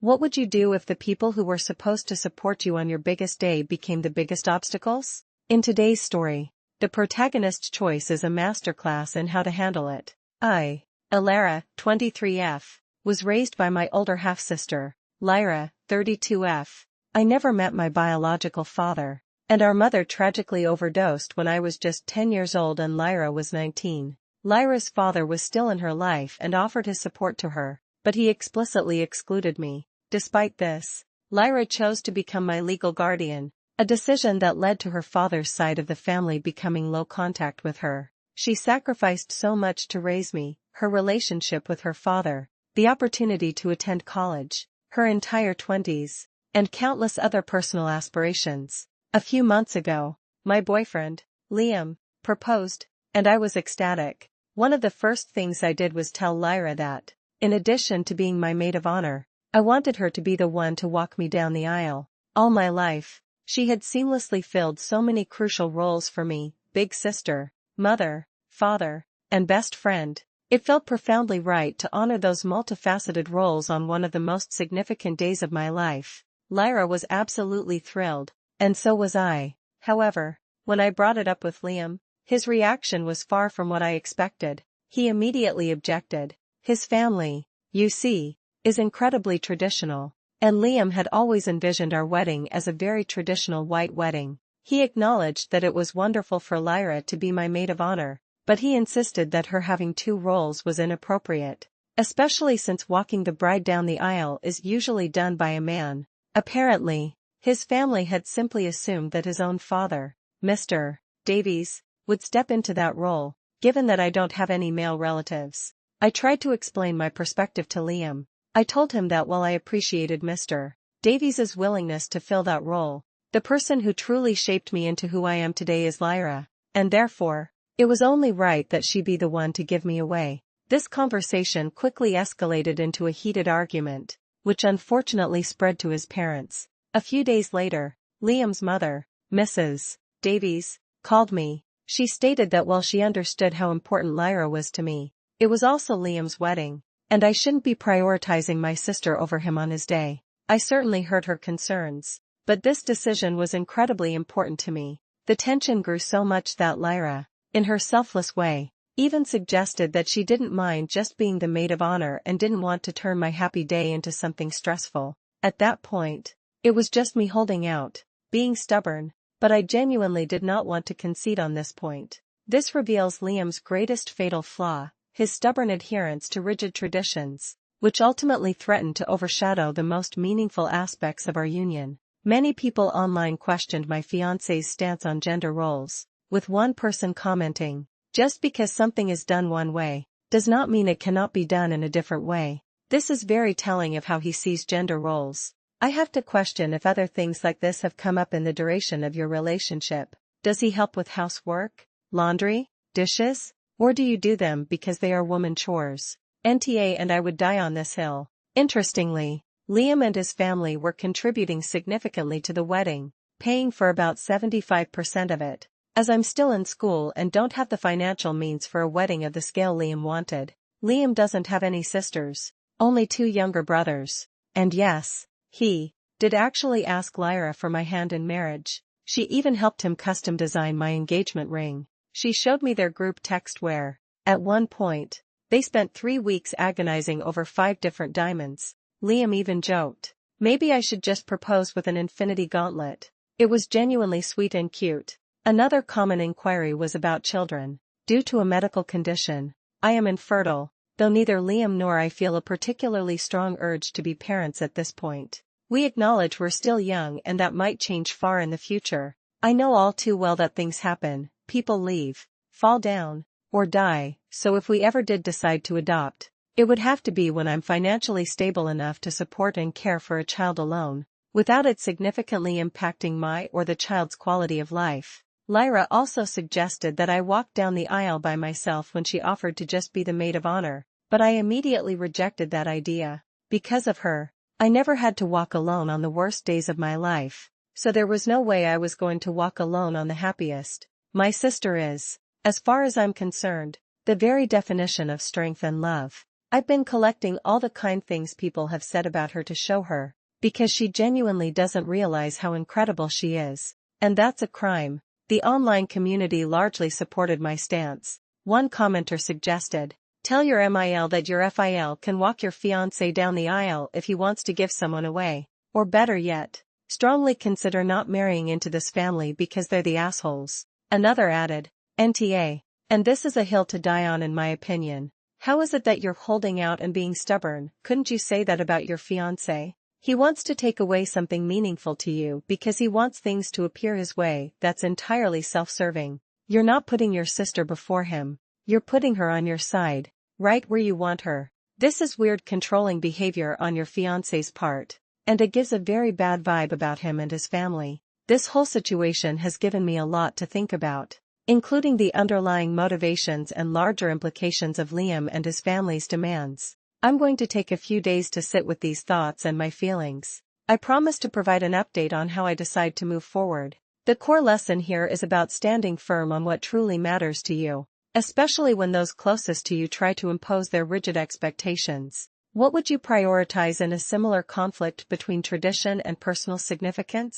What would you do if the people who were supposed to support you on your biggest day became the biggest obstacles? In today's story, the protagonist's choice is a masterclass in how to handle it. I, Alara, 23F, was raised by my older half-sister, Lyra, 32F. I never met my biological father, and our mother tragically overdosed when I was just 10 years old and Lyra was 19. Lyra's father was still in her life and offered his support to her, but he explicitly excluded me. Despite this, Lyra chose to become my legal guardian, a decision that led to her father's side of the family becoming low contact with her. She sacrificed so much to raise me, her relationship with her father, the opportunity to attend college, her entire 20s, and countless other personal aspirations. A few months ago, my boyfriend, Liam, proposed, and I was ecstatic. One of the first things I did was tell Lyra that, in addition to being my maid of honor, I wanted her to be the one to walk me down the aisle. All my life, she had seamlessly filled so many crucial roles for me: big sister, mother, father, and best friend. It felt profoundly right to honor those multifaceted roles on one of the most significant days of my life. Lyra was absolutely thrilled, and so was I. However, when I brought it up with Liam, his reaction was far from what I expected. He immediately objected. His family, you see, is incredibly traditional, and Liam had always envisioned our wedding as a very traditional white wedding. He acknowledged that it was wonderful for Lyra to be my maid of honor, but he insisted that her having two roles was inappropriate, especially since walking the bride down the aisle is usually done by a man. Apparently, his family had simply assumed that his own father, Mr. Davies, would step into that role, given that I don't have any male relatives. I tried to explain my perspective to Liam. I told him that while I appreciated Mr. Davies's willingness to fill that role, the person who truly shaped me into who I am today is Lyra, and therefore, it was only right that she be the one to give me away. This conversation quickly escalated into a heated argument, which unfortunately spread to his parents. A few days later, Liam's mother, Mrs. Davies, called me. She stated that while she understood how important Lyra was to me, it was also Liam's wedding, and I shouldn't be prioritizing my sister over him on his day. I certainly heard her concerns, but this decision was incredibly important to me. The tension grew so much that Lyra, in her selfless way, even suggested that she didn't mind just being the maid of honor and didn't want to turn my happy day into something stressful. At that point, it was just me holding out, being stubborn, but I genuinely did not want to concede on this point. This reveals Liam's greatest fatal flaw, his stubborn adherence to rigid traditions, which ultimately threatened to overshadow the most meaningful aspects of our union. Many people online questioned my fiancé's stance on gender roles, with one person commenting, "Just because something is done one way, does not mean it cannot be done in a different way." This is very telling of how he sees gender roles. I have to question if other things like this have come up in the duration of your relationship. Does he help with housework, laundry, dishes, or do you do them because they are woman chores? NTA and I would die on this hill. Interestingly, Liam and his family were contributing significantly to the wedding, paying for about 75% of it. As I'm still in school and don't have the financial means for a wedding of the scale Liam wanted, Liam doesn't have any sisters, only two younger brothers. And yes, he did actually ask Lyra for my hand in marriage. She even helped him custom design my engagement ring. She showed me their group text where, at one point, they spent 3 weeks agonizing over 5 different diamonds. Liam even joked, "Maybe I should just propose with an infinity gauntlet." It was genuinely sweet and cute. Another common inquiry was about children. Due to a medical condition, I am infertile, though neither Liam nor I feel a particularly strong urge to be parents at this point. We acknowledge we're still young and that might change far in the future. I know all too well that things happen, people leave, fall down, or die, so if we ever did decide to adopt, it would have to be when I'm financially stable enough to support and care for a child alone, without it significantly impacting my or the child's quality of life. Lyra also suggested that I walk down the aisle by myself when she offered to just be the maid of honor, but I immediately rejected that idea. Because of her, I never had to walk alone on the worst days of my life, so there was no way I was going to walk alone on the happiest. My sister is, as far as I'm concerned, the very definition of strength and love. I've been collecting all the kind things people have said about her to show her, because she genuinely doesn't realize how incredible she is. And that's a crime. The online community largely supported my stance. One commenter suggested, "Tell your MIL that your FIL can walk your fiancé down the aisle if he wants to give someone away. Or better yet, strongly consider not marrying into this family because they're the assholes." Another added, "NTA. And this is a hill to die on in my opinion. How is it that you're holding out and being stubborn? Couldn't you say that about your fiancé? He wants to take away something meaningful to you because he wants things to appear his way. That's entirely self-serving. You're not putting your sister before him. You're putting her on your side, right where you want her. This is weird controlling behavior on your fiancé's part, and it gives a very bad vibe about him and his family. This whole situation has given me a lot to think about, including the underlying motivations and larger implications of Liam and his family's demands. I'm going to take a few days to sit with these thoughts and my feelings. I promise to provide an update on how I decide to move forward. The core lesson here is about standing firm on what truly matters to you, especially when those closest to you try to impose their rigid expectations. What would you prioritize in a similar conflict between tradition and personal significance?